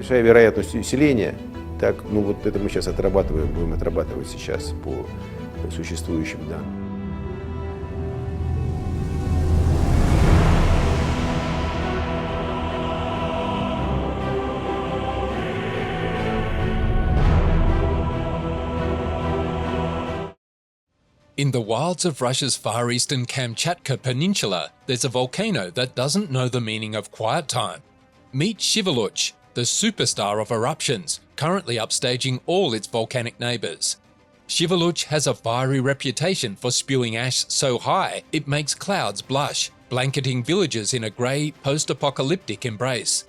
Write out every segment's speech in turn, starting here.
Большая вероятность усиления. Так, ну вот это мы сейчас отрабатываем, будем отрабатывать сейчас по существующим данным. In the wilds of Russia's far eastern Kamchatka Peninsula, there's a volcano that doesn't know the meaning of quiet time. Meet Shiveluch, the superstar of eruptions, currently upstaging all its volcanic neighbours. Shiveluch has a fiery reputation for spewing ash so high it makes clouds blush, blanketing villages in a grey, post-apocalyptic embrace.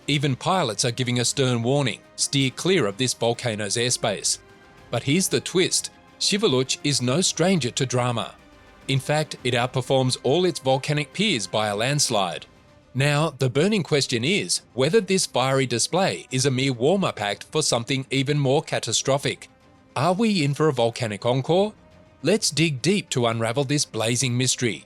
Even pilots are giving a stern warning: steer clear of this volcano's airspace. But here's the twist: Shiveluch is no stranger to drama. In fact, it outperforms all its volcanic peers by a landslide. Now, the burning question is whether this fiery display is a mere warm-up act for something even more catastrophic. Are we in for a volcanic encore? Let's dig deep to unravel this blazing mystery.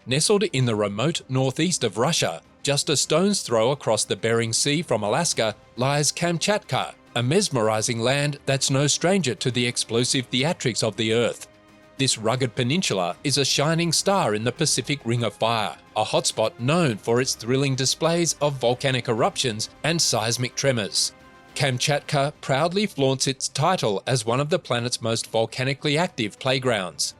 Nestled in the remote northeast of Russia, just a stone's throw across the Bering Sea from Alaska, lies Kamchatka, a mesmerizing land that's no stranger to the explosive theatrics of the Earth. This rugged peninsula is a shining star in the Pacific Ring of Fire, a hotspot known for its thrilling displays of volcanic eruptions and seismic tremors. Kamchatka proudly flaunts its title as one of the planet's most volcanically active playgrounds.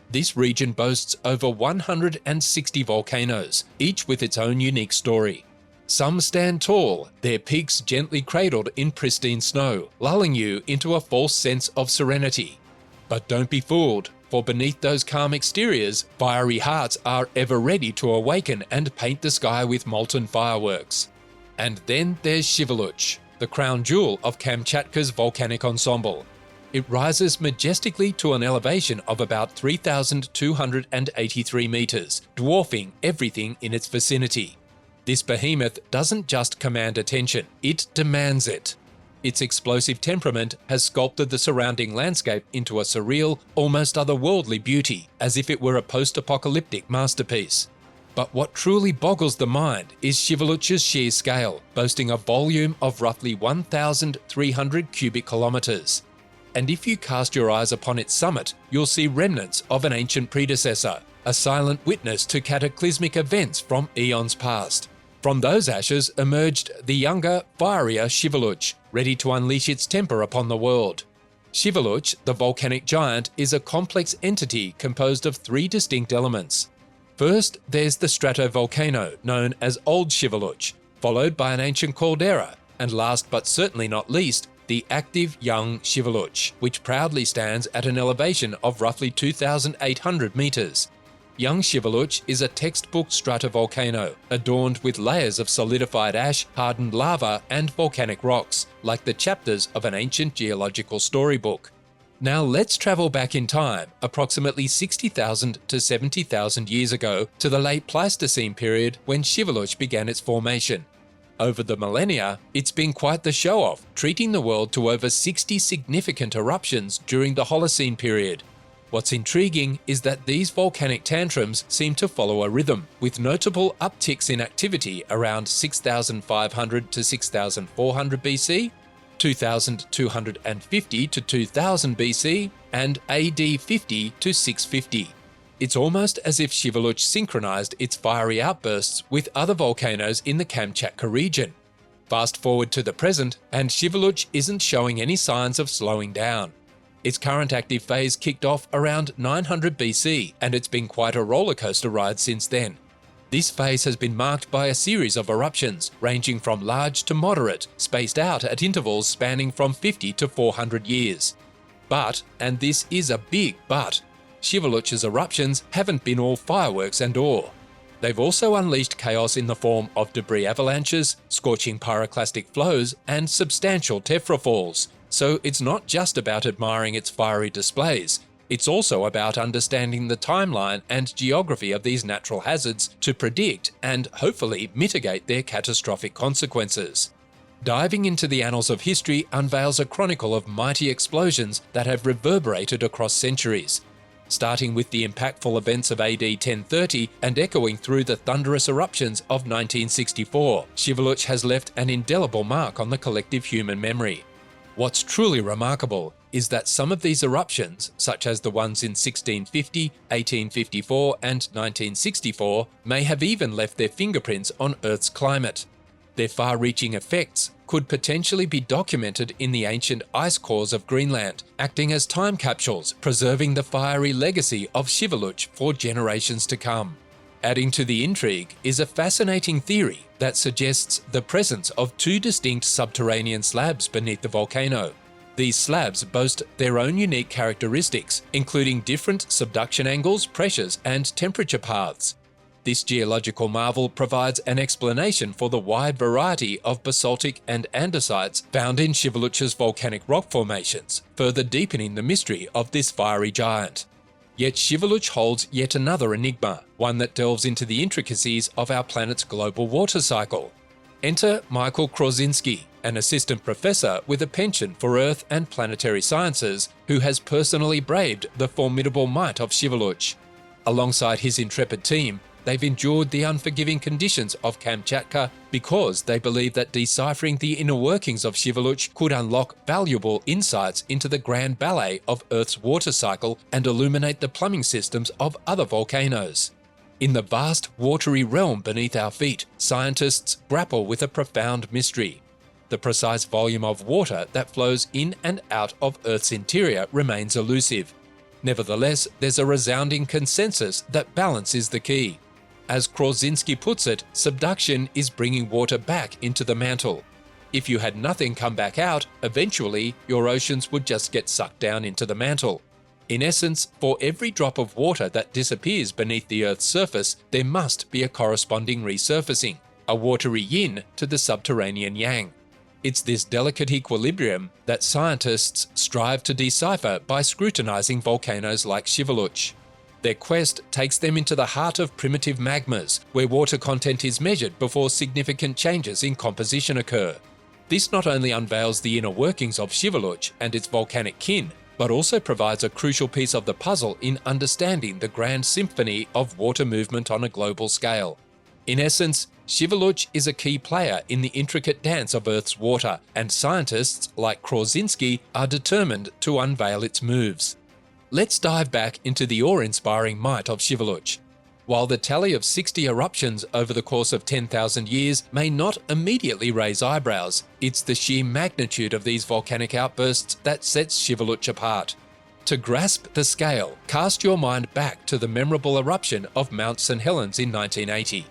This region boasts over 160 volcanoes, each with its own unique story. Some stand tall, their peaks gently cradled in pristine snow, lulling you into a false sense of serenity. But don't be fooled, for beneath those calm exteriors, fiery hearts are ever ready to awaken and paint the sky with molten fireworks. And then there's Shiveluch, the crown jewel of Kamchatka's volcanic ensemble. It rises majestically to an elevation of about 3,283 meters, dwarfing everything in its vicinity. This behemoth doesn't just command attention, it demands it. Its explosive temperament has sculpted the surrounding landscape into a surreal, almost otherworldly beauty, as if it were a post-apocalyptic masterpiece. But what truly boggles the mind is Shiveluch's sheer scale, boasting a volume of roughly 1,300 cubic kilometers. And if you cast your eyes upon its summit, you'll see remnants of an ancient predecessor, a silent witness to cataclysmic events from eons past. From those ashes emerged the younger, fierier Shiveluch, ready to unleash its temper upon the world. Shiveluch, the volcanic giant, is a complex entity composed of three distinct elements. First, there's the stratovolcano, known as Old Shiveluch, followed by an ancient caldera, and last but certainly not least, the active young Shiveluch, which proudly stands at an elevation of roughly 2,800 meters. Young Shiveluch is a textbook stratovolcano, adorned with layers of solidified ash, hardened lava, and volcanic rocks, like the chapters of an ancient geological storybook. Now let's travel back in time, approximately 60,000 to 70,000 years ago, to the late Pleistocene period when Shiveluch began its formation. Over the millennia, it's been quite the show-off, treating the world to over 60 significant eruptions during the Holocene period. What's intriguing is that these volcanic tantrums seem to follow a rhythm, with notable upticks in activity around 6,500 to 6,400 BC, 2,250 to 2000 BC, and AD 50 to 650. It's almost as if Shiveluch synchronized its fiery outbursts with other volcanoes in the Kamchatka region. Fast forward to the present, and Shiveluch isn't showing any signs of slowing down. Its current active phase kicked off around 900 BC, and it's been quite a rollercoaster ride since then. This phase has been marked by a series of eruptions, ranging from large to moderate, spaced out at intervals spanning from 50 to 400 years. But, and this is a big but, Shiveluch's eruptions haven't been all fireworks and awe. They've also unleashed chaos in the form of debris avalanches, scorching pyroclastic flows, and substantial tephra falls. So it's not just about admiring its fiery displays, it's also about understanding the timeline and geography of these natural hazards to predict and hopefully mitigate their catastrophic consequences. Diving into the annals of history unveils a chronicle of mighty explosions that have reverberated across centuries. starting with the impactful events of AD 1030 and echoing through the thunderous eruptions of 1964. Shiveluch has left an indelible mark on the collective human memory. What's truly remarkable is that some of these eruptions, such as the ones in 1650, 1854 and 1964, may have even left their fingerprints on Earth's climate. Their far-reaching effects could potentially be documented in the ancient ice cores of Greenland, acting as time capsules, preserving the fiery legacy of Shiveluch for generations to come. Adding to the intrigue is a fascinating theory that suggests the presence of two distinct subterranean slabs beneath the volcano. These slabs boast their own unique characteristics, including different subduction angles, pressures, and temperature paths. This geological marvel provides an explanation for the wide variety of basaltic and andesites found in Shiveluch's volcanic rock formations, further deepening the mystery of this fiery giant. Yet Shiveluch holds yet another enigma, one that delves into the intricacies of our planet's global water cycle. Enter Michael Krasinski, an assistant professor with a penchant for Earth and planetary sciences, who has personally braved the formidable might of Shiveluch. Alongside his intrepid team, they've endured the unforgiving conditions of Kamchatka because they believe that deciphering the inner workings of Shiveluch could unlock valuable insights into the grand ballet of Earth's water cycle and illuminate the plumbing systems of other volcanoes. In the vast watery realm beneath our feet, scientists grapple with a profound mystery. The precise volume of water that flows in and out of Earth's interior remains elusive. Nevertheless, there's a resounding consensus that balance is the key. As Krasinski puts it, subduction is bringing water back into the mantle. If you had nothing come back out, eventually your oceans would just get sucked down into the mantle. In essence, for every drop of water that disappears beneath the Earth's surface, there must be a corresponding resurfacing, a watery yin to the subterranean yang. It's this delicate equilibrium that scientists strive to decipher by scrutinizing volcanoes like Shiveluch. Their quest takes them into the heart of primitive magmas, where water content is measured before significant changes in composition occur. This not only unveils the inner workings of Shiveluch and its volcanic kin, but also provides a crucial piece of the puzzle in understanding the grand symphony of water movement on a global scale. In essence, Shiveluch is a key player in the intricate dance of Earth's water, and scientists like Krasinski are determined to unveil its moves. Let's dive back into the awe-inspiring might of Shiveluch. While the tally of 60 eruptions over the course of 10,000 years may not immediately raise eyebrows, it's the sheer magnitude of these volcanic outbursts that sets Shiveluch apart. To grasp the scale, cast your mind back to the memorable eruption of Mount St. Helens in 1980.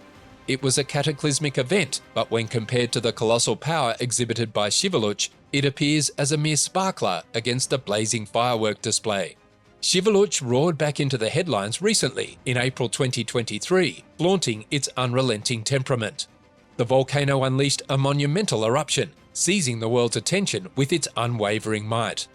It was a cataclysmic event, but when compared to the colossal power exhibited by Shiveluch, it appears as a mere sparkler against a blazing firework display. Shiveluch roared back into the headlines recently, in April 2023, flaunting its unrelenting temperament. The volcano unleashed a monumental eruption, seizing the world's attention with its unwavering might.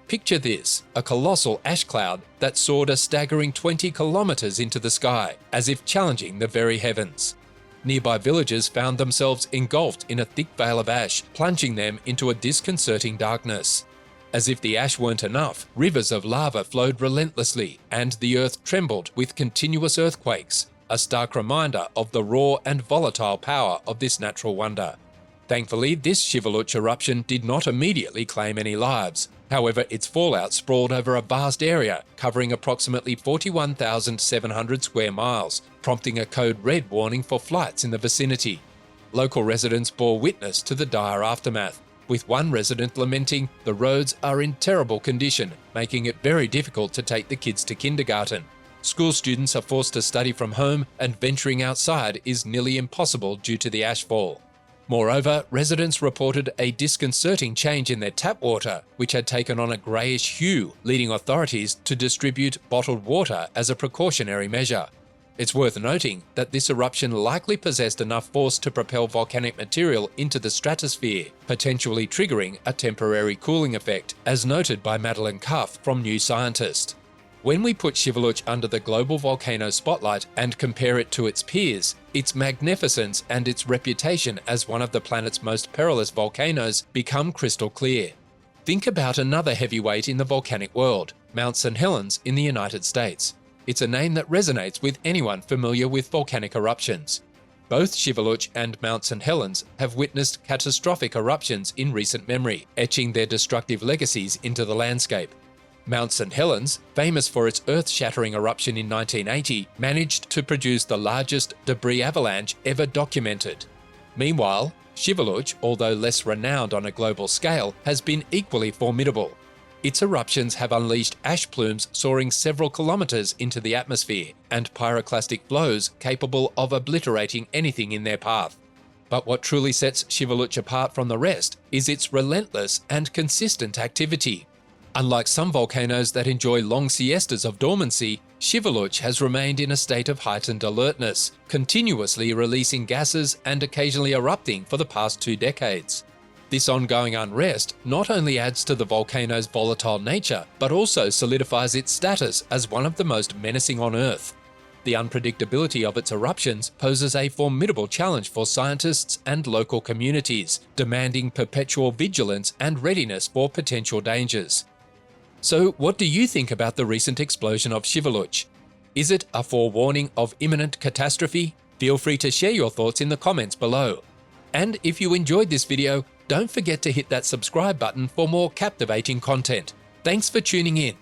Picture this, a colossal ash cloud that soared a staggering 20 kilometers into the sky, as if challenging the very heavens. Nearby villages found themselves engulfed in a thick veil of ash, plunging them into a disconcerting darkness. As if the ash weren't enough, rivers of lava flowed relentlessly, and the earth trembled with continuous earthquakes, a stark reminder of the raw and volatile power of this natural wonder. Thankfully, this Shiveluch eruption did not immediately claim any lives. However, its fallout sprawled over a vast area, covering approximately 41,700 square miles, prompting a code red warning for flights in the vicinity. Local residents bore witness to the dire aftermath, with one resident lamenting, "The roads are in terrible condition, making it very difficult to take the kids to kindergarten. School students are forced to study from home, and venturing outside is nearly impossible due to the ashfall." Moreover, residents reported a disconcerting change in their tap water, which had taken on a greyish hue, leading authorities to distribute bottled water as a precautionary measure. It's worth noting that this eruption likely possessed enough force to propel volcanic material into the stratosphere, potentially triggering a temporary cooling effect, as noted by Madeline Cuff from New Scientist. When we put Shiveluch under the global volcano spotlight and compare it to its peers, its magnificence and its reputation as one of the planet's most perilous volcanoes become crystal clear. Think about another heavyweight in the volcanic world, Mount St. Helens in the United States. It's a name that resonates with anyone familiar with volcanic eruptions. Both Shiveluch and Mount St. Helens have witnessed catastrophic eruptions in recent memory, etching their destructive legacies into the landscape. Mount St. Helens, famous for its earth-shattering eruption in 1980, managed to produce the largest debris avalanche ever documented. Meanwhile, Shiveluch, although less renowned on a global scale, has been equally formidable. Its eruptions have unleashed ash plumes soaring several kilometers into the atmosphere and pyroclastic flows capable of obliterating anything in their path. But what truly sets Shiveluch apart from the rest is its relentless and consistent activity. Unlike some volcanoes that enjoy long siestas of dormancy, Shiveluch has remained in a state of heightened alertness, continuously releasing gases and occasionally erupting for the past 2 decades. This ongoing unrest not only adds to the volcano's volatile nature, but also solidifies its status as one of the most menacing on Earth. The unpredictability of its eruptions poses a formidable challenge for scientists and local communities, demanding perpetual vigilance and readiness for potential dangers. So, what do you think about the recent explosion of Shiveluch? Is it a forewarning of imminent catastrophe? Feel free to share your thoughts in the comments below. And if you enjoyed this video, don't forget to hit that subscribe button for more captivating content. Thanks for tuning in.